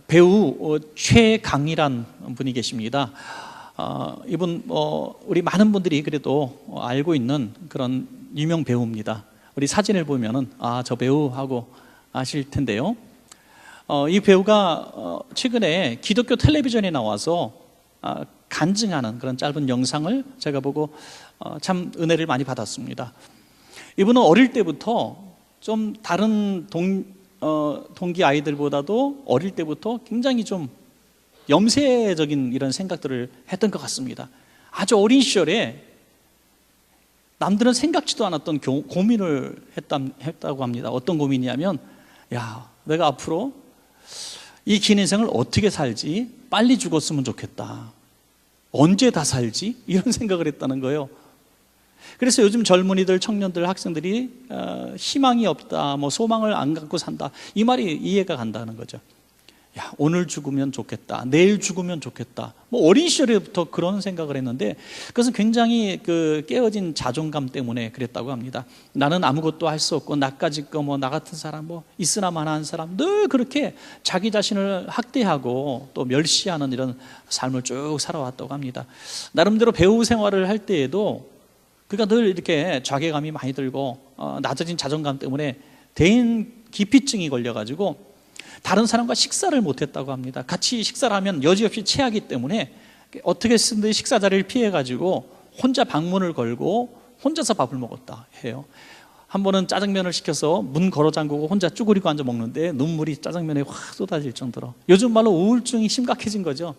배우 최강이란 분이 계십니다. 이분 우리 많은 분들이 그래도 알고 있는 그런 유명 배우입니다. 우리 사진을 보면은 저 배우 하고 아실 텐데요. 이 배우가 최근에 기독교 텔레비전에 나와서 간증하는 그런 짧은 영상을 제가 보고 참 은혜를 많이 받았습니다. 이분은 어릴 때부터 좀 다른 동기 아이들보다도 어릴 때부터 굉장히 좀 염세적인 이런 생각들을 했던 것 같습니다. 아주 어린 시절에 남들은 생각지도 않았던 고민을 했다고 합니다. 어떤 고민이냐면, 내가 앞으로 이 긴 인생을 어떻게 살지? 빨리 죽었으면 좋겠다. 언제 다 살지? 이런 생각을 했다는 거예요. 그래서 요즘 젊은이들, 청년들, 학생들이 희망이 없다, 소망을 안 갖고 산다, 이 말이 이해가 간다는 거죠. 오늘 죽으면 좋겠다, 내일 죽으면 좋겠다. 어린 시절부터 그런 생각을 했는데, 그것은 굉장히 깨어진 자존감 때문에 그랬다고 합니다. 나는 아무것도 할 수 없고 나까짓 거 나 같은 사람 있으나 마나한 사람, 늘 그렇게 자기 자신을 학대하고 또 멸시하는 이런 삶을 쭉 살아왔다고 합니다. 나름대로 배우 생활을 할 때에도 그가 늘 이렇게 자괴감이 많이 들고 낮아진 자존감 때문에 대인 기피증이 걸려가지고 다른 사람과 식사를 못했다고 합니다. 같이 식사를 하면 여지없이 체하기 때문에 어떻게 쓰든 식사 자리를 피해가지고 혼자 방문을 걸고 혼자서 밥을 먹었다 해요. 한 번은 짜장면을 시켜서 문 걸어 잠그고 혼자 쭈그리고 앉아 먹는데 눈물이 짜장면에 확 쏟아질 정도로, 요즘 말로 우울증이 심각해진 거죠.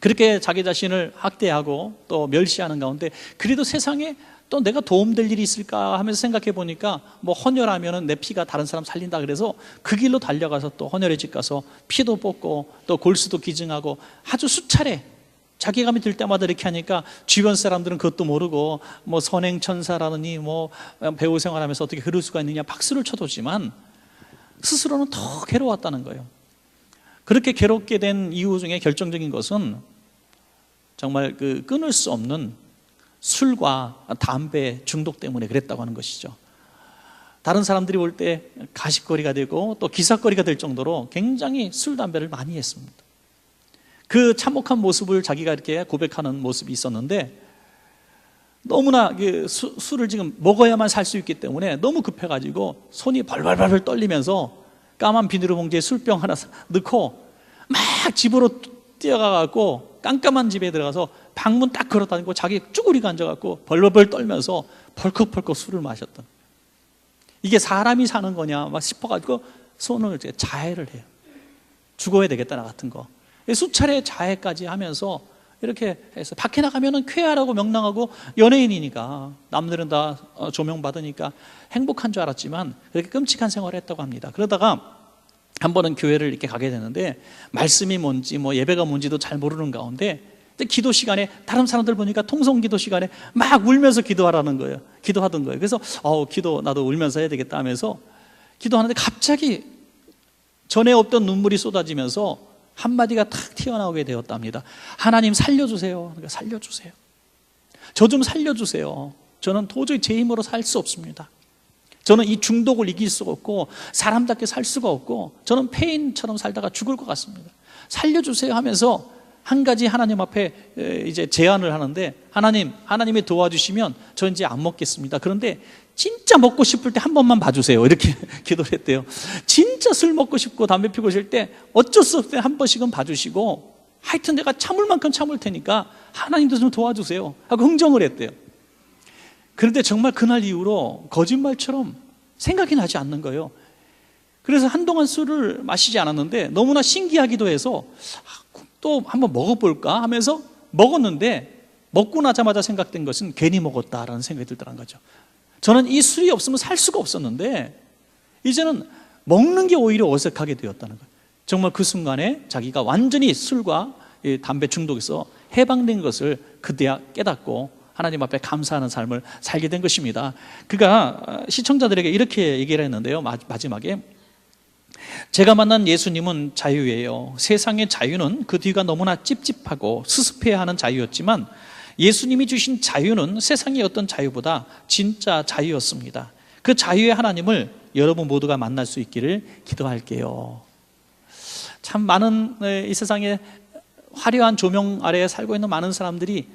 그렇게 자기 자신을 학대하고 또 멸시하는 가운데 그래도 세상에 또 내가 도움될 일이 있을까 하면서 생각해 보니까 헌혈하면은 내 피가 다른 사람 살린다 그래서 그 길로 달려가서 또 헌혈의 집 가서 피도 뽑고 또 골수도 기증하고 아주 수차례 자괴감이 들 때마다 이렇게 하니까 주변 사람들은 그것도 모르고 선행천사라느니 배우 생활하면서 어떻게 그럴 수가 있느냐 박수를 쳐줬지만 스스로는 더 괴로웠다는 거예요. 그렇게 괴롭게 된 이유 중에 결정적인 것은 정말 끊을 수 없는 술과 담배 중독 때문에 그랬다고 하는 것이죠. 다른 사람들이 볼 때 가십거리가 되고 또 기사거리가 될 정도로 굉장히 술, 담배를 많이 했습니다. 그 참혹한 모습을 자기가 이렇게 고백하는 모습이 있었는데, 너무나 술을 지금 먹어야만 살 수 있기 때문에 너무 급해가지고 손이 벌벌벌 떨리면서 까만 비닐로 봉지에 술병 하나 넣고 막 집으로 뛰어가갖고 깜깜한 집에 들어가서 방문 딱 걸어다니고 자기 쭈그리고 앉아갖고 벌벌벌 떨면서 벌컥벌컥 술을 마셨던, 이게 사람이 사는 거냐 막 싶어가지고 손을 자해를 해요. 죽어야 되겠다 나 같은 거. 수차례 자해까지 하면서 이렇게 해서 밖에 나가면은 쾌활하고 명랑하고 연예인이니까 남들은 다 조명받으니까 행복한 줄 알았지만 그렇게 끔찍한 생활을 했다고 합니다. 그러다가 한 번은 교회를 이렇게 가게 되는데 말씀이 뭔지 예배가 뭔지도 잘 모르는 가운데 기도 시간에 다른 사람들 보니까 통성 기도 시간에 막 울면서 기도하라는 거예요. 기도하던 거예요. 그래서 기도 나도 울면서 해야 되겠다 하면서 기도하는데 갑자기 전에 없던 눈물이 쏟아지면서 한마디가 탁 튀어나오게 되었답니다. 하나님 살려주세요. 그러니까 살려주세요. 저 좀 살려주세요. 저는 도저히 제 힘으로 살 수 없습니다. 저는 이 중독을 이길 수가 없고 사람답게 살 수가 없고 저는 폐인처럼 살다가 죽을 것 같습니다. 살려주세요 하면서 한 가지 하나님 앞에 이제 제안을 하는데, 하나님이 도와주시면 저 이제 안 먹겠습니다. 그런데 진짜 먹고 싶을 때 한 번만 봐주세요. 이렇게 기도를 했대요. 진짜 술 먹고 싶고 담배 피고 싶을 때 어쩔 수 없을 때 한 번씩은 봐주시고 하여튼 내가 참을 만큼 참을 테니까 하나님도 좀 도와주세요 하고 흥정을 했대요. 그런데 정말 그날 이후로 거짓말처럼 생각이 나지 않는 거예요. 그래서 한동안 술을 마시지 않았는데 너무나 신기하기도 해서 또 한번 먹어볼까 하면서 먹었는데 먹고 나자마자 생각된 것은 괜히 먹었다라는 생각이 들더란 거죠. 저는 이 술이 없으면 살 수가 없었는데 이제는 먹는 게 오히려 어색하게 되었다는 거예요. 정말 그 순간에 자기가 완전히 술과 담배 중독에서 해방된 것을 그때야 깨닫고 하나님 앞에 감사하는 삶을 살게 된 것입니다. 그가 시청자들에게 이렇게 얘기를 했는데요, 마지막에 제가 만난 예수님은 자유예요. 세상의 자유는 그 뒤가 너무나 찝찝하고 수습해야 하는 자유였지만 예수님이 주신 자유는 세상의 어떤 자유보다 진짜 자유였습니다. 그 자유의 하나님을 여러분 모두가 만날 수 있기를 기도할게요. 참 많은 이 세상에 화려한 조명 아래에 살고 있는 많은 사람들이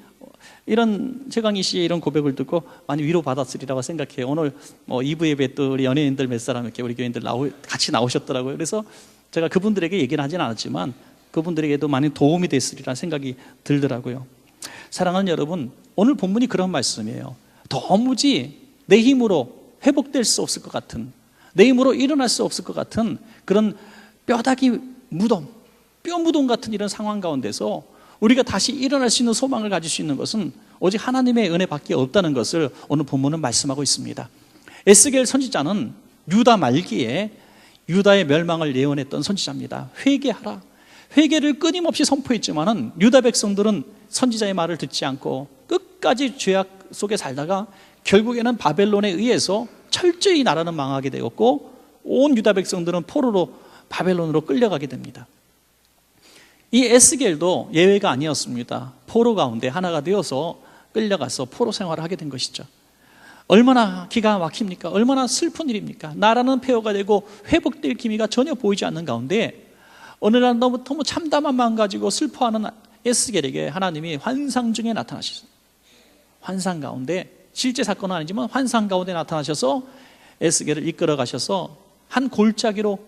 이런 최강희 씨의 이런 고백을 듣고 많이 위로받았으리라고 생각해요. 오늘 2부 예배 또 우리 연예인들 몇 사람 이렇게 우리 교인들 같이 나오셨더라고요. 그래서 제가 그분들에게 얘기는 하진 않았지만 그분들에게도 많이 도움이 됐으리라는 생각이 들더라고요. 사랑하는 여러분, 오늘 본문이 그런 말씀이에요. 도무지 내 힘으로 회복될 수 없을 것 같은, 내 힘으로 일어날 수 없을 것 같은 그런 뼈다귀 무덤, 뼈 무덤 같은 이런 상황 가운데서 우리가 다시 일어날 수 있는 소망을 가질 수 있는 것은 오직 하나님의 은혜밖에 없다는 것을 오늘 본문은 말씀하고 있습니다. 에스겔 선지자는 유다 말기에 유다의 멸망을 예언했던 선지자입니다. 회개하라. 회개를 끊임없이 선포했지만은 유다 백성들은 선지자의 말을 듣지 않고 끝까지 죄악 속에 살다가 결국에는 바벨론에 의해서 철저히 나라는 망하게 되었고 온 유다 백성들은 포로로 바벨론으로 끌려가게 됩니다. 이 에스겔도 예외가 아니었습니다. 포로 가운데 하나가 되어서 끌려가서 포로 생활을 하게 된 것이죠. 얼마나 기가 막힙니까? 얼마나 슬픈 일입니까? 나라는 폐허가 되고 회복될 기미가 전혀 보이지 않는 가운데 어느 날 너무 참담한 마음 가지고 슬퍼하는 에스겔에게 하나님이 환상 중에 나타나셨어요. 환상 가운데, 실제 사건은 아니지만 환상 가운데 나타나셔서 에스겔을 이끌어 가셔서 한 골짜기로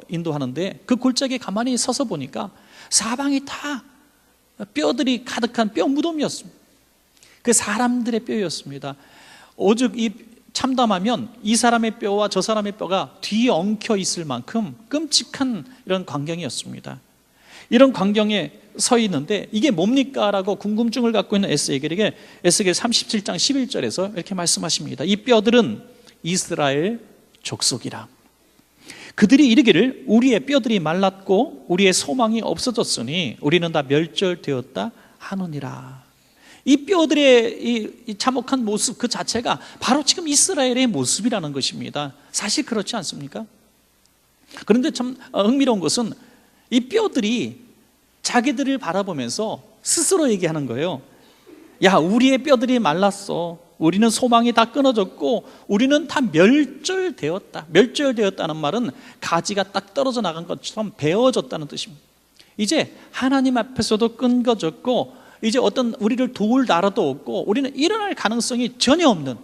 인도하는데 그 골짜기에 가만히 서서 보니까 사방이 다 뼈들이 가득한 뼈 무덤이었습니다. 그 사람들의 뼈였습니다. 오죽 이 참담하면 이 사람의 뼈와 저 사람의 뼈가 뒤에 엉켜 있을 만큼 끔찍한 이런 광경이었습니다. 이런 광경에 서 있는데 이게 뭡니까? 라고 궁금증을 갖고 있는 에스겔에게 에스겔 37장 11절에서 이렇게 말씀하십니다. 이 뼈들은 이스라엘 족속이라. 그들이 이르기를 우리의 뼈들이 말랐고 우리의 소망이 없어졌으니 우리는 다 멸절되었다 하느니라. 이 뼈들의 이 참혹한 모습 그 자체가 바로 지금 이스라엘의 모습이라는 것입니다. 사실 그렇지 않습니까? 그런데 참 흥미로운 것은 이 뼈들이 자기들을 바라보면서 스스로 얘기하는 거예요. 야, 우리의 뼈들이 말랐어. 우리는 소망이 다 끊어졌고 우리는 다 멸절되었다. 멸절되었다는 말은 가지가 딱 떨어져 나간 것처럼 베어졌다는 뜻입니다. 이제 하나님 앞에서도 끊겨졌고 이제 어떤 우리를 도울 나라도 없고 우리는 일어날 가능성이 전혀 없는,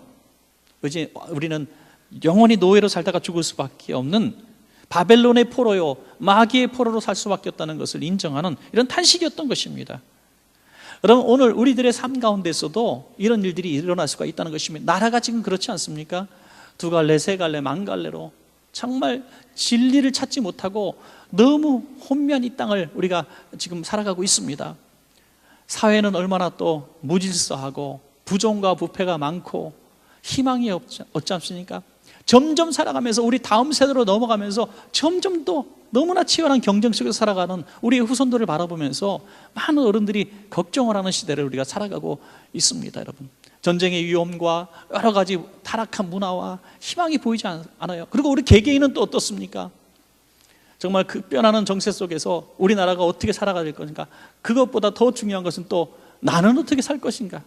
이제 우리는 영원히 노예로 살다가 죽을 수밖에 없는 바벨론의 포로요 마귀의 포로로 살 수밖에 없다는 것을 인정하는 이런 탄식이었던 것입니다. 여러분, 오늘 우리들의 삶 가운데서도 이런 일들이 일어날 수가 있다는 것입니다. 나라가 지금 그렇지 않습니까? 두 갈래, 세 갈래, 만 갈래로 정말 진리를 찾지 못하고 너무 혼미한 이 땅을 우리가 지금 살아가고 있습니다. 사회는 얼마나 또 무질서하고 부정과 부패가 많고 희망이 없지 않습니까? 점점 살아가면서 우리 다음 세대로 넘어가면서 점점 더 너무나 치열한 경쟁 속에서 살아가는 우리의 후손들을 바라보면서 많은 어른들이 걱정을 하는 시대를 우리가 살아가고 있습니다. 여러분, 전쟁의 위험과 여러 가지 타락한 문화와 희망이 보이지 않아요. 그리고 우리 개개인은 또 어떻습니까? 정말 급변하는 정세 속에서 우리나라가 어떻게 살아가야 될 것인가? 그것보다 더 중요한 것은 또 나는 어떻게 살 것인가?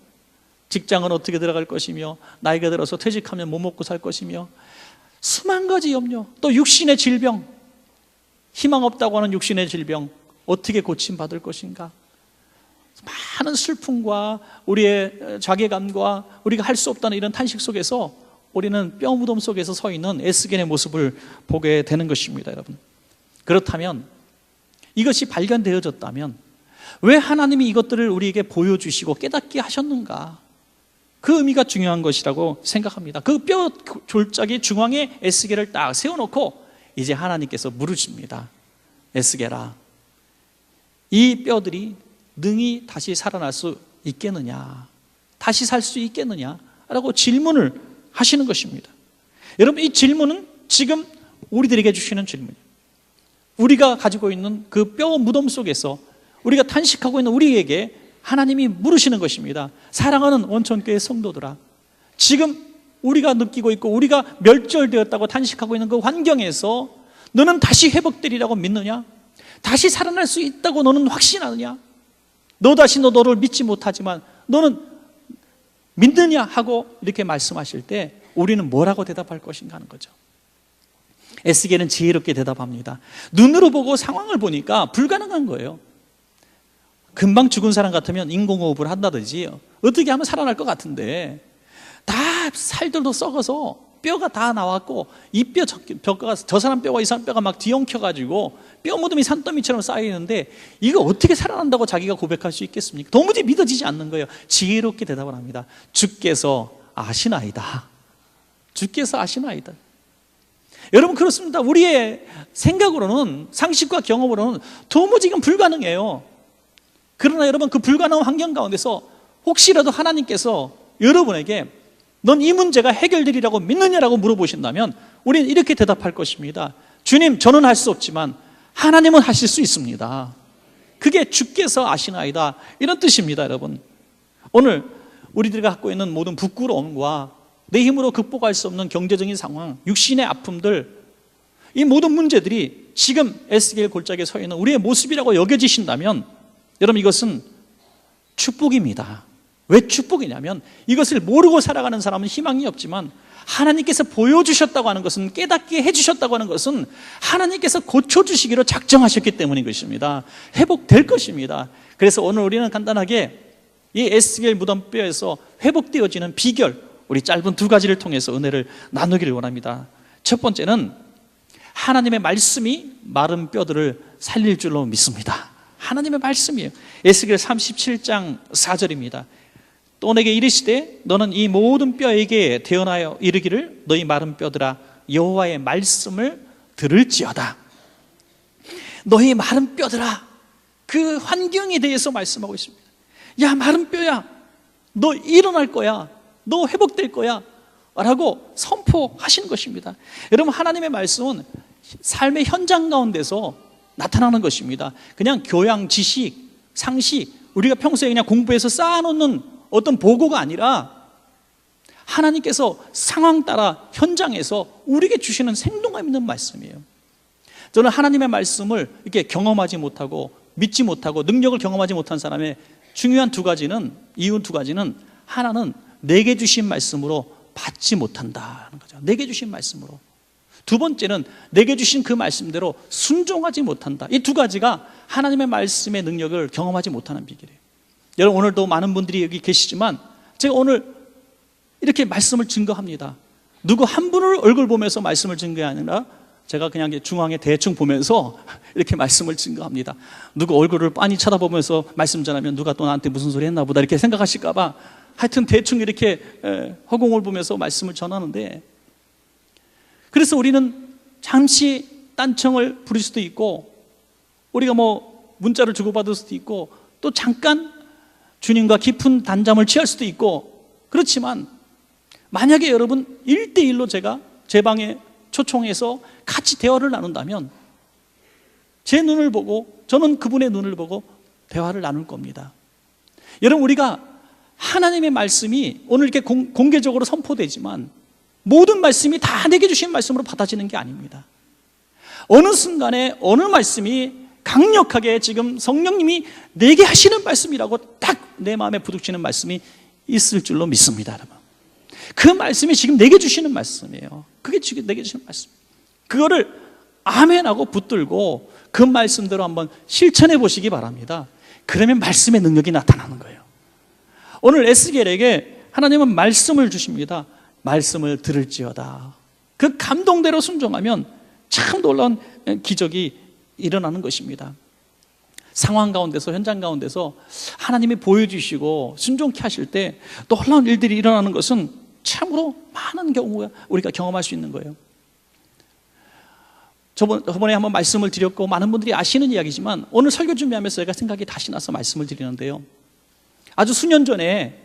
직장은 어떻게 들어갈 것이며 나이가 들어서 퇴직하면 뭐 먹고 살 것이며 수만 가지 염려, 또 육신의 질병, 희망 없다고 하는 육신의 질병 어떻게 고침받을 것인가? 많은 슬픔과 우리의 자괴감과 우리가 할 수 없다는 이런 탄식 속에서 우리는 뼈 무덤 속에서 서 있는 에스겔의 모습을 보게 되는 것입니다. 여러분, 그렇다면 이것이 발견되어졌다면 왜 하나님이 이것들을 우리에게 보여주시고 깨닫게 하셨는가? 그 의미가 중요한 것이라고 생각합니다. 그 뼈 졸짜기 중앙에 에스겔을 딱 세워놓고 이제 하나님께서 물으십니다. 에스겔아, 이 뼈들이 능히 다시 살아날 수 있겠느냐? 다시 살 수 있겠느냐? 라고 질문을 하시는 것입니다. 여러분, 이 질문은 지금 우리들에게 주시는 질문이에요. 우리가 가지고 있는 그 뼈 무덤 속에서 우리가 탄식하고 있는 우리에게 하나님이 물으시는 것입니다. 사랑하는 원천교회 성도들아, 지금 우리가 느끼고 있고 우리가 멸절되었다고 탄식하고 있는 그 환경에서 너는 다시 회복되리라고 믿느냐? 다시 살아날 수 있다고 너는 확신하느냐? 너 자신도 너를 믿지 못하지만 너는 믿느냐? 하고 이렇게 말씀하실 때 우리는 뭐라고 대답할 것인가 하는 거죠. 에스겔은 지혜롭게 대답합니다. 눈으로 보고 상황을 보니까 불가능한 거예요. 금방 죽은 사람 같으면 인공호흡을 한다든지 어떻게 하면 살아날 것 같은데 다 살들도 썩어서 뼈가 다 나왔고 이 뼈가 저 사람 뼈와 이 사람 뼈가 막 뒤엉켜가지고 뼈 무덤이 산더미처럼 쌓이는데 이거 어떻게 살아난다고 자기가 고백할 수 있겠습니까? 도무지 믿어지지 않는 거예요. 지혜롭게 대답을 합니다. 주께서 아시나이다. 주께서 아시나이다. 여러분 그렇습니다. 우리의 생각으로는, 상식과 경험으로는 도무지 이건 불가능해요. 그러나 여러분 그 불가능한 환경 가운데서 혹시라도 하나님께서 여러분에게 넌 이 문제가 해결되리라고 믿느냐라고 물어보신다면 우리는 이렇게 대답할 것입니다. 주님, 저는 할 수 없지만 하나님은 하실 수 있습니다. 그게 주께서 아시나이다, 이런 뜻입니다. 여러분, 오늘 우리들이 갖고 있는 모든 부끄러움과 내 힘으로 극복할 수 없는 경제적인 상황, 육신의 아픔들, 이 모든 문제들이 지금 에스겔 골짜기에 서 있는 우리의 모습이라고 여겨지신다면 여러분 이것은 축복입니다. 왜 축복이냐면 이것을 모르고 살아가는 사람은 희망이 없지만 하나님께서 보여주셨다고 하는 것은, 깨닫게 해주셨다고 하는 것은 하나님께서 고쳐주시기로 작정하셨기 때문인 것입니다. 회복될 것입니다. 그래서 오늘 우리는 간단하게 이 에스겔 무덤뼈에서 회복되어지는 비결, 우리 짧은 두 가지를 통해서 은혜를 나누기를 원합니다. 첫 번째는 하나님의 말씀이 마른 뼈들을 살릴 줄로 믿습니다. 하나님의 말씀이에요. 에스겔 37장 4절입니다. 또 내게 이르시되 너는 이 모든 뼈에게 대언하여 이르기를 너희 마른 뼈들아 여호와의 말씀을 들을지어다. 너희 마른 뼈들아, 그 환경에 대해서 말씀하고 있습니다. 야 마른 뼈야, 너 일어날 거야, 너 회복될 거야 라고 선포하시는 것입니다. 여러분 하나님의 말씀은 삶의 현장 가운데서 나타나는 것입니다. 그냥 교양, 지식, 상식, 우리가 평소에 그냥 공부해서 쌓아놓는 어떤 보고가 아니라 하나님께서 상황 따라 현장에서 우리에게 주시는 생동감 있는 말씀이에요. 저는 하나님의 말씀을 이렇게 경험하지 못하고 믿지 못하고 능력을 경험하지 못한 사람의 중요한 이유 두 가지는 하나는 내게 주신 말씀으로 받지 못한다는 거죠. 내게 주신 말씀으로. 두 번째는 내게 주신 그 말씀대로 순종하지 못한다. 이 두 가지가 하나님의 말씀의 능력을 경험하지 못하는 비결이에요. 여러분 오늘도 많은 분들이 여기 계시지만 제가 오늘 이렇게 말씀을 증거합니다. 누구 한 분을 얼굴 보면서 말씀을 증거가 아니라 제가 그냥 중앙에 대충 보면서 이렇게 말씀을 증거합니다. 누구 얼굴을 빤히 쳐다보면서 말씀 전하면 누가 또 나한테 무슨 소리 했나 보다 이렇게 생각하실까 봐 하여튼 대충 이렇게 허공을 보면서 말씀을 전하는데, 그래서 우리는 잠시 딴청을 부릴 수도 있고 우리가 문자를 주고받을 수도 있고 또 잠깐 주님과 깊은 단잠을 취할 수도 있고, 그렇지만 만약에 여러분 1대1로 제가 제 방에 초청해서 같이 대화를 나눈다면 제 눈을 보고 저는 그분의 눈을 보고 대화를 나눌 겁니다. 여러분 우리가 하나님의 말씀이 오늘 이렇게 공개적으로 선포되지만 모든 말씀이 다 내게 주신 말씀으로 받아지는 게 아닙니다. 어느 순간에 어느 말씀이 강력하게 지금 성령님이 내게 하시는 말씀이라고 딱 내 마음에 부딪히는 말씀이 있을 줄로 믿습니다. 여러분 그 말씀이 지금 내게 주시는 말씀이에요. 그게 지금 내게 주시는 말씀. 그거를 아멘하고 붙들고 그 말씀대로 한번 실천해 보시기 바랍니다. 그러면 말씀의 능력이 나타나는 거예요. 오늘 에스겔에게 하나님은 말씀을 주십니다. 말씀을 들을지어다. 그 감동대로 순종하면 참 놀라운 기적이 일어나는 것입니다. 상황 가운데서, 현장 가운데서 하나님이 보여주시고 순종케 하실 때 놀라운 일들이 일어나는 것은 참으로 많은 경우가 우리가 경험할 수 있는 거예요. 저번에 한번 말씀을 드렸고 많은 분들이 아시는 이야기지만 오늘 설교 준비하면서 제가 생각이 다시 나서 말씀을 드리는데요. 아주 수년 전에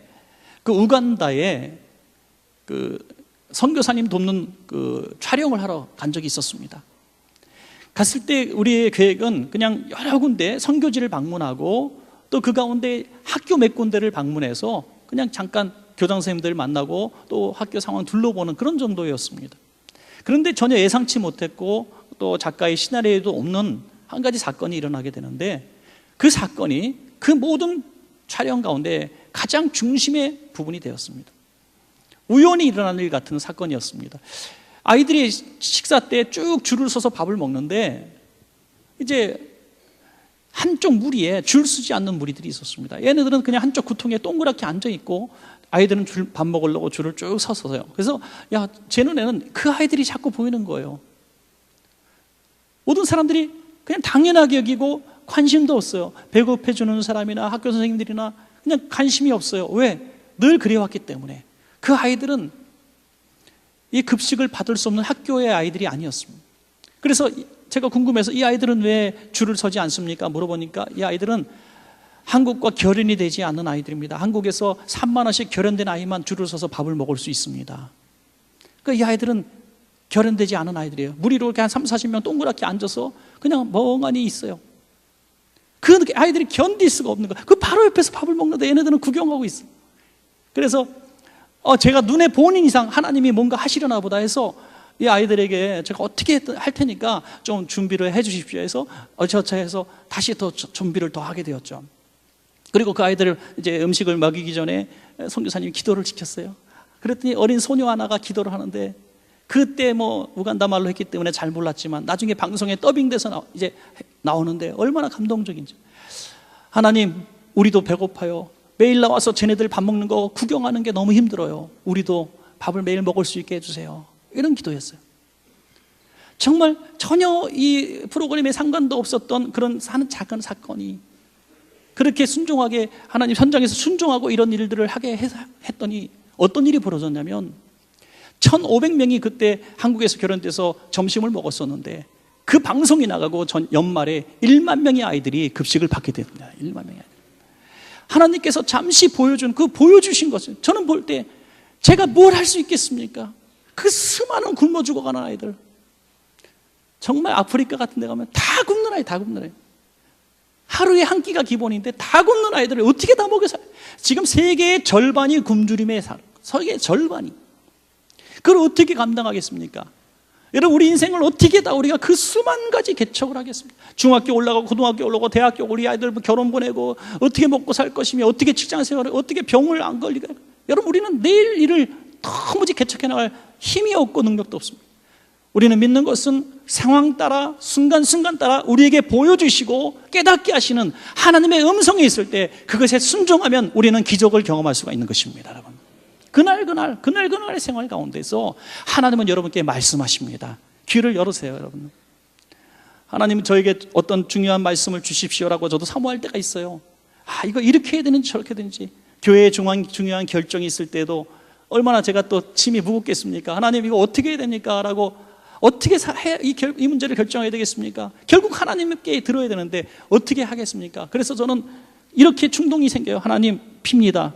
그 우간다에 그 선교사님 돕는 그 촬영을 하러 간 적이 있었습니다. 갔을 때 우리의 계획은 그냥 여러 군데 선교지를 방문하고 또 그 가운데 학교 몇 군데를 방문해서 그냥 잠깐 교장 선생님들 만나고 또 학교 상황 둘러보는 그런 정도였습니다. 그런데 전혀 예상치 못했고 또 작가의 시나리오에도 없는 한 가지 사건이 일어나게 되는데, 그 사건이 그 모든 촬영 가운데 가장 중심의 부분이 되었습니다. 우연히 일어난 일 같은 사건이었습니다. 아이들이 식사 때 쭉 줄을 서서 밥을 먹는데 이제 한쪽 무리에 줄 서지 않는 무리들이 있었습니다. 얘네들은 그냥 한쪽 구통에 동그랗게 앉아있고 아이들은 밥 먹으려고 줄을 쭉 서서요. 그래서 제 눈에는 그 아이들이 자꾸 보이는 거예요. 모든 사람들이 그냥 당연하게 여기고 관심도 없어요. 배급해주는 사람이나 학교 선생님들이나 그냥 관심이 없어요. 왜? 늘 그래왔기 때문에. 그 아이들은 이 급식을 받을 수 없는 학교의 아이들이 아니었습니다. 그래서 제가 궁금해서 이 아이들은 왜 줄을 서지 않습니까? 물어보니까 이 아이들은 한국과 결연이 되지 않는 아이들입니다. 한국에서 3만 원씩 결연된 아이만 줄을 서서 밥을 먹을 수 있습니다. 그러니까 이 아이들은 결연되지 않은 아이들이에요. 무리로 이렇게 한 3, 40명 동그랗게 앉아서 그냥 멍하니 있어요. 그 아이들이 견딜 수가 없는 거예요. 그 바로 옆에서 밥을 먹는데 얘네들은 구경하고 있어요. 그래서 제가 눈에 보는 이상 하나님이 뭔가 하시려나 보다 해서 이 아이들에게 제가 어떻게 할 테니까 좀 준비를 해 주십시오 해서 해서 다시 더 준비를 더 하게 되었죠. 그리고 그 아이들을 이제 음식을 먹이기 전에 선교사님이 기도를 지켰어요. 그랬더니 어린 소녀 하나가 기도를 하는데 그때 우간다 말로 했기 때문에 잘 몰랐지만 나중에 방송에 더빙돼서 이제 나오는데 얼마나 감동적인지. 하나님, 우리도 배고파요. 매일 나와서 쟤네들 밥 먹는 거 구경하는 게 너무 힘들어요. 우리도 밥을 매일 먹을 수 있게 해주세요. 이런 기도였어요. 정말 전혀 이 프로그램에 상관도 없었던 그런 작은 사건이 그렇게 순종하게 하나님 현장에서 순종하고 이런 일들을 하게 했더니 어떤 일이 벌어졌냐면 1,500명이 그때 한국에서 결혼돼서 점심을 먹었었는데 그 방송이 나가고 연말에 1만 명의 아이들이 급식을 받게 됩니다. 1만 명의 아이들. 하나님께서 잠시 보여주신 것을 저는 볼 때 제가 뭘 할 수 있겠습니까? 그 수많은 굶어 죽어가는 아이들, 정말 아프리카 같은 데 가면 다 굶는 아이, 다 굶는 아이. 하루에 한 끼가 기본인데 다 굶는 아이들을 어떻게 다 먹여 살아요? 지금 세계의 절반이 굶주림에 살아요. 세계의 절반이. 그걸 어떻게 감당하겠습니까? 여러분, 우리 인생을 어떻게 다 우리가 그 수만 가지 개척을 하겠습니까? 중학교 올라가고 고등학교 올라가고 대학교 우리 아이들 결혼 보내고 어떻게 먹고 살 것이며 어떻게 직장 생활을 어떻게 병을 안 걸리게. 여러분, 우리는 내일 일을 도무지 개척해 나갈 힘이 없고 능력도 없습니다. 우리는 믿는 것은 상황 따라 순간순간 따라 우리에게 보여주시고 깨닫게 하시는 하나님의 음성이 있을 때 그것에 순종하면 우리는 기적을 경험할 수가 있는 것입니다. 여러분, 그날의 생활 가운데서 하나님은 여러분께 말씀하십니다. 귀를 열으세요. 여러분, 하나님은 저에게 어떤 중요한 말씀을 주십시오라고 저도 사모할 때가 있어요. 이거 이렇게 해야 되는지 저렇게 해야 되는지. 교회에 중요한 결정이 있을 때도 얼마나 제가 또 짐이 무겁겠습니까? 하나님, 이거 어떻게 해야 됩니까? 라고 어떻게 이 문제를 결정해야 되겠습니까? 결국 하나님께 들어야 되는데 어떻게 하겠습니까? 그래서 저는 이렇게 충동이 생겨요. 하나님, 핍니다.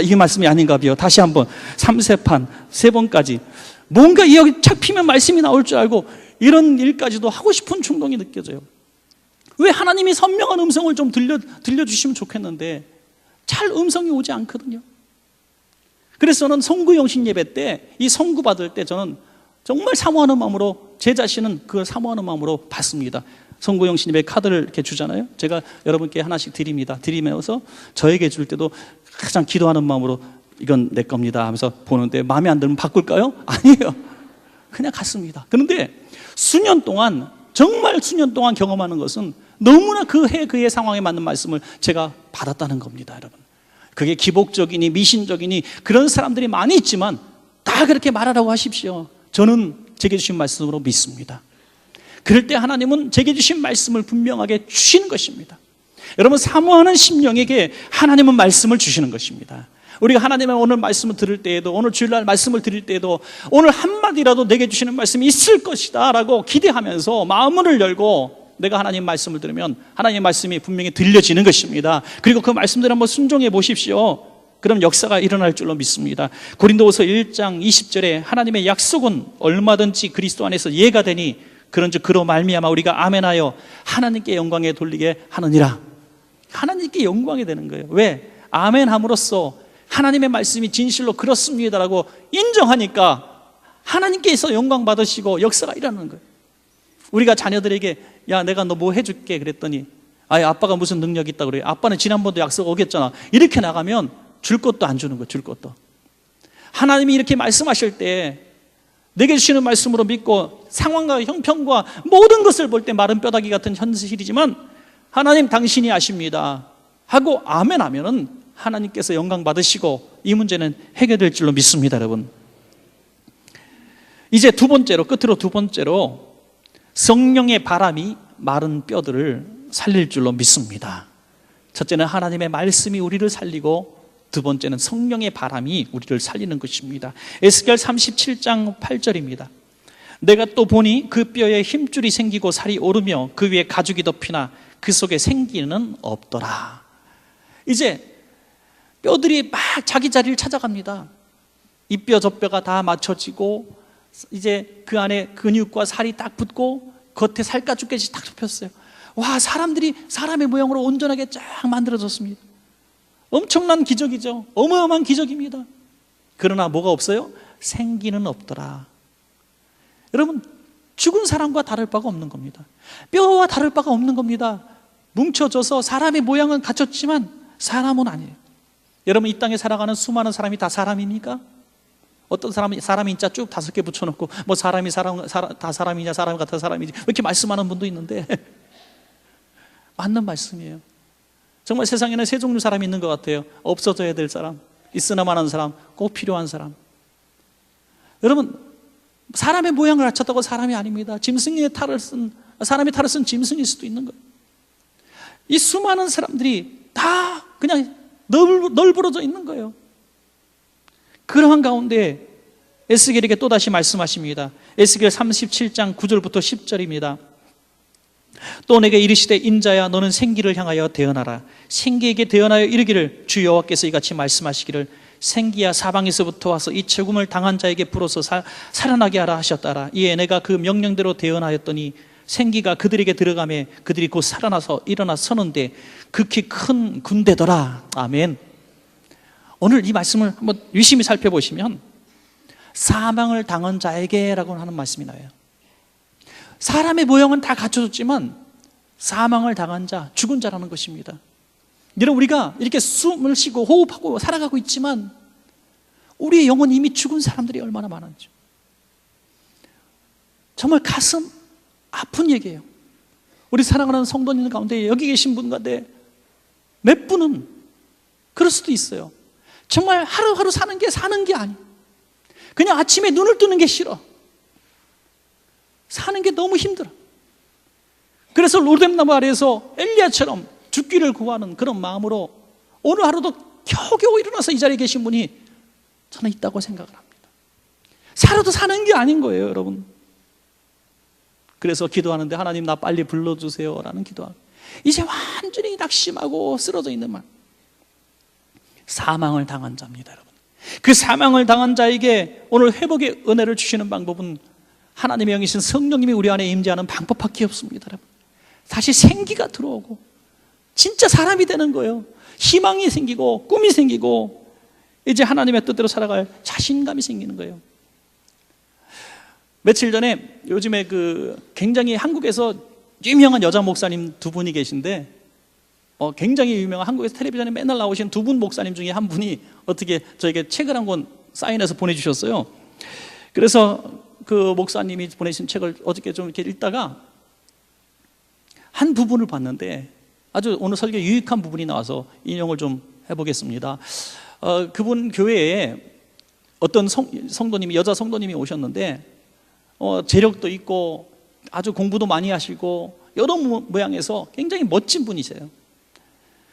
이게 말씀이 아닌가 봐요. 다시 한번 3세판 3번까지 뭔가 여기 착 피면 말씀이 나올 줄 알고 이런 일까지도 하고 싶은 충동이 느껴져요. 왜 하나님이 선명한 음성을 좀 들려주시면 좋겠는데 잘 음성이 오지 않거든요. 그래서 저는 성구 영신 예배 때 이 성구 받을 때 저는 정말 사모하는 마음으로 제 자신은 그걸 사모하는 마음으로 받습니다. 성구 영신 예배 카드를 이렇게 주잖아요. 제가 여러분께 하나씩 드립니다. 드리면서 저에게 줄 때도 가장 기도하는 마음으로 이건 내 겁니다 하면서 보는데 마음에 안 들면 바꿀까요? 아니에요. 그냥 갔습니다. 그런데 정말 수년 동안 경험하는 것은 너무나 그 해 상황에 맞는 말씀을 제가 받았다는 겁니다. 여러분, 그게 기복적이니 미신적이니 그런 사람들이 많이 있지만 다 그렇게 말하라고 하십시오. 저는 제게 주신 말씀으로 믿습니다. 그럴 때 하나님은 제게 주신 말씀을 분명하게 주시는 것입니다. 여러분, 사모하는 심령에게 하나님은 말씀을 주시는 것입니다. 우리가 하나님의 오늘 말씀을 들을 때에도, 오늘 주일날 말씀을 드릴 때에도 오늘 한마디라도 내게 주시는 말씀이 있을 것이다 라고 기대하면서 마음을 열고 내가 하나님 말씀을 들으면 하나님의 말씀이 분명히 들려지는 것입니다. 그리고 그 말씀들 한번 순종해 보십시오. 그럼 역사가 일어날 줄로 믿습니다. 고린도후서 1장 20절에 하나님의 약속은 얼마든지 그리스도 안에서 예가 되니 그런즉 그로 말미암아 우리가 아멘하여 하나님께 영광에 돌리게 하느니라. 하나님께 영광이 되는 거예요. 왜? 아멘함으로써 하나님의 말씀이 진실로 그렇습니다라고 인정하니까 하나님께서 영광 받으시고 역사가 일어나는 거예요. 우리가 자녀들에게 야, 내가 너 뭐 해줄게 그랬더니 아빠가 무슨 능력이 있다고 그래요. 아빠는 지난번도 약속 오겠잖아. 이렇게 나가면 줄 것도 안 주는 거예요. 줄 것도. 하나님이 이렇게 말씀하실 때 내게 주시는 말씀으로 믿고 상황과 형편과 모든 것을 볼 때 마른 뼈다귀 같은 현실이지만 하나님 당신이 아십니다 하고 아멘 하면은 하나님께서 영광 받으시고 이 문제는 해결될 줄로 믿습니다. 여러분, 이제 끝으로 두 번째로 성령의 바람이 마른 뼈들을 살릴 줄로 믿습니다. 첫째는 하나님의 말씀이 우리를 살리고 두 번째는 성령의 바람이 우리를 살리는 것입니다. 에스겔 37장 8절입니다. 내가 또 보니 그 뼈에 힘줄이 생기고 살이 오르며 그 위에 가죽이 덮이나 그 속에 생기는 없더라. 이제 뼈들이 막 자기 자리를 찾아갑니다. 이 뼈 저 뼈가 다 맞춰지고 이제 그 안에 근육과 살이 딱 붙고 겉에 살갗죽개지 딱 접혔어요. 와, 사람들이 사람의 모양으로 온전하게 쫙 만들어졌습니다. 엄청난 기적이죠. 어마어마한 기적입니다. 그러나 뭐가 없어요? 생기는 없더라. 여러분, 죽은 사람과 다를 바가 없는 겁니다. 뼈와 다를 바가 없는 겁니다. 뭉쳐져서 사람의 모양은 갖췄지만 사람은 아니에요. 여러분, 이 땅에 살아가는 수많은 사람이 다 사람입니까? 어떤 사람이 인자 쭉 5개 붙여놓고 뭐 사람이 다 사람이냐, 사람 같은 사람이지 이렇게 말씀하는 분도 있는데 맞는 말씀이에요. 정말 세상에는 세 종류 사람이 있는 것 같아요. 없어져야 될 사람, 있으나마나 사람, 꼭 필요한 사람. 여러분, 사람의 모양을 갖췄다고 사람이 아닙니다. 사람의 탈을 쓴 짐승일 수도 있는 거예요. 이 수많은 사람들이 다 그냥 널브러져 있는 거예요. 그러한 가운데 에스겔에게 또다시 말씀하십니다. 에스겔 37장 9절부터 10절입니다. 또 내게 이르시되 인자야 너는 생기를 향하여 대언하라. 생기에게 대언하여 이르기를 주 여호와께서 이같이 말씀하시기를 생기야 사방에서부터 와서 이 죽음을 당한 자에게 불어서 살아나게 하라 하셨다라. 이에 내가 그 명령대로 대언하였더니 생기가 그들에게 들어가매 그들이 곧 살아나서 일어나 서는데 극히 큰 군대더라. 아멘. 오늘 이 말씀을 한번 유심히 살펴보시면 사망을 당한 자에게 라고 하는 말씀이 나와요. 사람의 모형은 다 갖춰졌지만 사망을 당한 자, 죽은 자라는 것입니다. 여러분, 우리가 이렇게 숨을 쉬고 호흡하고 살아가고 있지만 우리의 영혼 이미 죽은 사람들이 얼마나 많은지 정말 가슴 아픈 얘기예요. 우리 사랑하는 성도님 가운데 여기 계신 분 가운데 몇 분은 그럴 수도 있어요. 정말 하루하루 사는 게 아니에요. 그냥 아침에 눈을 뜨는 게 싫어. 사는 게 너무 힘들어. 그래서 로뎀나무 아래에서 엘리야처럼 죽기를 구하는 그런 마음으로 오늘 하루도 겨우겨우 일어나서 이 자리에 계신 분이 저는 있다고 생각을 합니다. 살아도 사는 게 아닌 거예요, 여러분. 그래서 기도하는데 하나님 나 빨리 불러주세요 라는 기도하고 이제 완전히 낙심하고 쓰러져 있는 말, 사망을 당한 자입니다. 여러분, 그 사망을 당한 자에게 오늘 회복의 은혜를 주시는 방법은 하나님의 영이신 성령님이 우리 안에 임재하는 방법밖에 없습니다. 여러분, 다시 생기가 들어오고 진짜 사람이 되는 거예요. 희망이 생기고 꿈이 생기고 이제 하나님의 뜻대로 살아갈 자신감이 생기는 거예요. 며칠 전에 요즘에 굉장히 한국에서 유명한 여자 목사님 두 분이 계신데 굉장히 유명한 한국에서 텔레비전에 맨날 나오신 두 분 목사님 중에 한 분이 어떻게 저에게 책을 한 권 사인해서 보내주셨어요. 그래서 그 목사님이 보내신 책을 어저께 좀 이렇게 읽다가 한 부분을 봤는데 아주 오늘 설교에 유익한 부분이 나와서 인용을 좀 해보겠습니다. 그분 교회에 어떤 여자 성도님이 오셨는데 재력도 있고 아주 공부도 많이 하시고 여러 모양에서 굉장히 멋진 분이세요.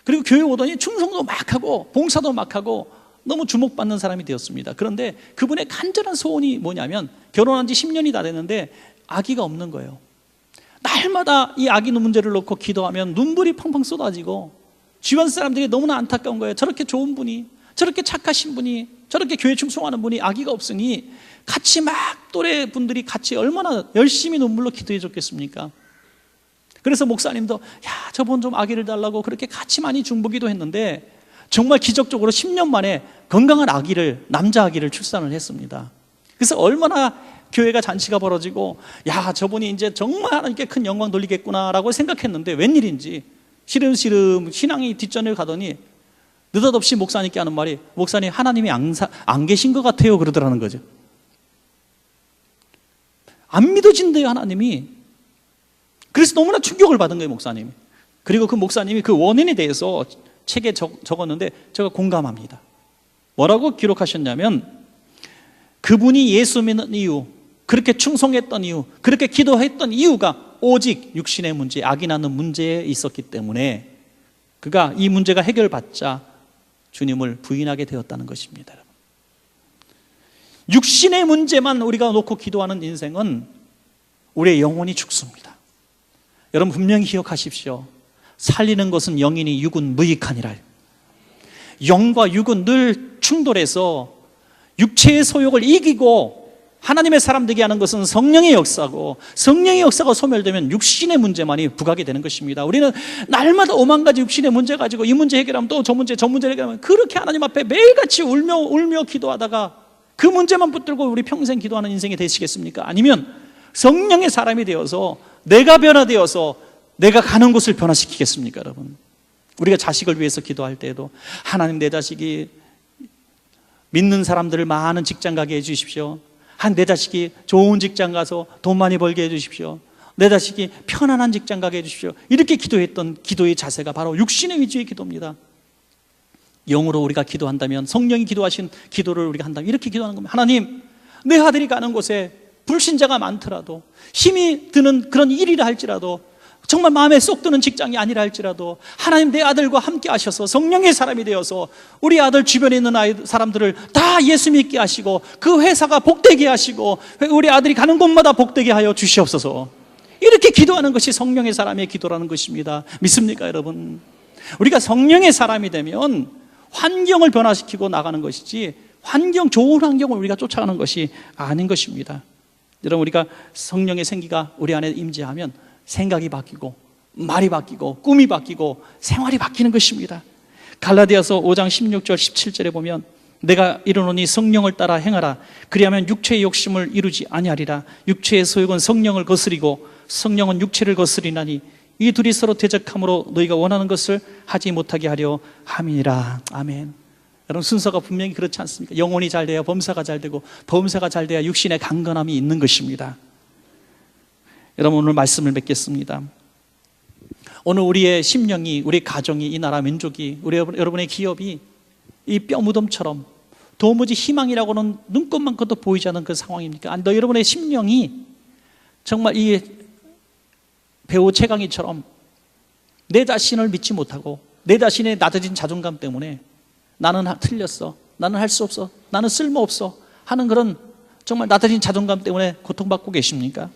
그리고 교회 오더니 충성도 막 하고 봉사도 막 하고 너무 주목받는 사람이 되었습니다. 그런데 그분의 간절한 소원이 뭐냐면 결혼한 지 10년이 다 됐는데 아기가 없는 거예요. 날마다 이 아기 문제를 놓고 기도하면 눈물이 펑펑 쏟아지고 주변 사람들이 너무나 안타까운 거예요. 저렇게 좋은 분이, 저렇게 착하신 분이, 저렇게 교회 충성하는 분이 아기가 없으니 같이 막 또래 분들이 같이 얼마나 열심히 눈물로 기도해 줬겠습니까? 그래서 목사님도 저분 좀 아기를 달라고 그렇게 같이 많이 중보기도 했는데 정말 기적적으로 10년 만에 건강한 남자 아기를 출산을 했습니다. 그래서 얼마나 교회가 잔치가 벌어지고 저분이 이제 정말 하나님께 큰 영광 돌리겠구나라고 생각했는데 웬일인지 시름시름 신앙이 뒷전을 가더니 느닷없이 목사님께 하는 말이 목사님 하나님이 안 계신 것 같아요 그러더라는 거죠. 안 믿어진대요, 하나님이. 그래서 너무나 충격을 받은 거예요, 목사님이. 그리고 그 목사님이 그 원인에 대해서 책에 적었는데 제가 공감합니다. 뭐라고 기록하셨냐면, 그분이 예수 믿는 이유, 그렇게 충성했던 이유, 그렇게 기도했던 이유가 오직 육신의 문제, 악이 나는 문제에 있었기 때문에 그가 이 문제가 해결받자 주님을 부인하게 되었다는 것입니다. 여러분, 육신의 문제만 우리가 놓고 기도하는 인생은 우리의 영혼이 죽습니다. 여러분, 분명히 기억하십시오. 살리는 것은 영이니 육은 무익하니라. 영과 육은 늘 충돌해서 육체의 소욕을 이기고 하나님의 사람 되게 하는 것은 성령의 역사고, 성령의 역사가 소멸되면 육신의 문제만이 부각이 되는 것입니다. 우리는 날마다 5만 가지 육신의 문제 가지고 이 문제 해결하면 또 저 문제 해결하면 그렇게 하나님 앞에 매일같이 울며 기도하다가 그 문제만 붙들고 우리 평생 기도하는 인생이 되시겠습니까? 아니면 성령의 사람이 되어서 내가 변화되어서 내가 가는 곳을 변화시키겠습니까? 여러분, 우리가 자식을 위해서 기도할 때에도 하나님, 내 자식이 믿는 사람들을 많은 직장 가게 해주십시오. 내 자식이 좋은 직장 가서 돈 많이 벌게 해주십시오. 내 자식이 편안한 직장 가게 해주십시오. 이렇게 기도했던 기도의 자세가 바로 육신의 위주의 기도입니다. 영으로 우리가 기도한다면, 성령이 기도하신 기도를 우리가 한다면 이렇게 기도하는 겁니다. 하나님, 내 아들이 가는 곳에 불신자가 많더라도, 힘이 드는 그런 일이라 할지라도, 정말 마음에 쏙 드는 직장이 아니라 할지라도 하나님, 내 아들과 함께 하셔서 성령의 사람이 되어서 우리 아들 주변에 있는 사람들을 다 예수 믿게 하시고 그 회사가 복되게 하시고 우리 아들이 가는 곳마다 복되게 하여 주시옵소서. 이렇게 기도하는 것이 성령의 사람의 기도라는 것입니다. 믿습니까, 여러분? 우리가 성령의 사람이 되면 환경을 변화시키고 나가는 것이지 좋은 환경을 우리가 쫓아가는 것이 아닌 것입니다. 여러분, 우리가 성령의 생기가 우리 안에 임재하면 생각이 바뀌고 말이 바뀌고 꿈이 바뀌고 생활이 바뀌는 것입니다. 갈라디아서 5장 16절 17절에 보면, 내가 이르노니 성령을 따라 행하라. 그리하면 육체의 욕심을 이루지 아니하리라. 육체의 소욕은 성령을 거스리고 성령은 육체를 거스리나니 이 둘이 서로 대적함으로 너희가 원하는 것을 하지 못하게 하려 함이니라. 아멘. 여러분, 순서가 분명히 그렇지 않습니까? 영혼이 잘 돼야 범사가 잘 되고 범사가 잘 돼야 육신의 강건함이 있는 것입니다. 여러분, 오늘 말씀을 맺겠습니다. 오늘 우리의 심령이, 우리 가정이, 이 나라 민족이, 여러분의 기업이 이 뼈무덤처럼 도무지 희망이라고는 눈꽃만큼도 보이지 않는 그 상황입니까? 여러분의 심령이 정말 이 배우 최강희처럼 내 자신을 믿지 못하고 내 자신의 낮아진 자존감 때문에 나는 틀렸어, 나는 할 수 없어, 나는 쓸모없어 하는 그런 정말 낮아진 자존감 때문에 고통받고 계십니까?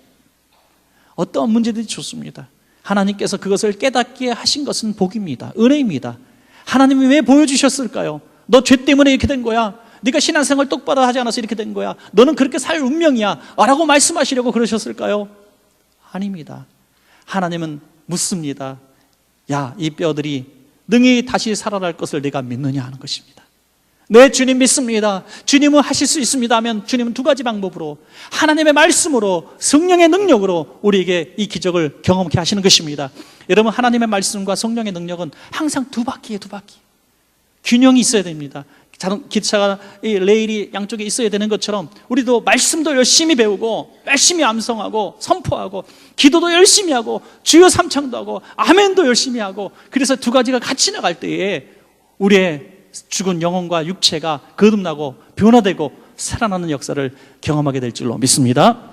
어떠한 문제든지 좋습니다. 하나님께서 그것을 깨닫게 하신 것은 복입니다. 은혜입니다. 하나님이 왜 보여주셨을까요? 너 죄 때문에 이렇게 된 거야. 네가 신앙생활 똑바로 하지 않아서 이렇게 된 거야. 너는 그렇게 살 운명이야 라고 말씀하시려고 그러셨을까요? 아닙니다. 하나님은 묻습니다. 야, 이 뼈들이 능히 다시 살아날 것을 내가 믿느냐 하는 것입니다. 네, 주님 믿습니다. 주님은 하실 수 있습니다 하면 주님은 두 가지 방법으로, 하나님의 말씀으로, 성령의 능력으로 우리에게 이 기적을 경험케 하시는 것입니다. 여러분, 하나님의 말씀과 성령의 능력은 항상 두 바퀴에 두 바퀴 균형이 있어야 됩니다. 기차가 레일이 양쪽에 있어야 되는 것처럼 우리도 말씀도 열심히 배우고 열심히 암송하고 선포하고 기도도 열심히 하고 주여 삼창도 하고 아멘도 열심히 하고, 그래서 두 가지가 같이 나갈 때에 우리의 죽은 영혼과 육체가 거듭나고 변화되고 살아나는 역사를 경험하게 될 줄로 믿습니다.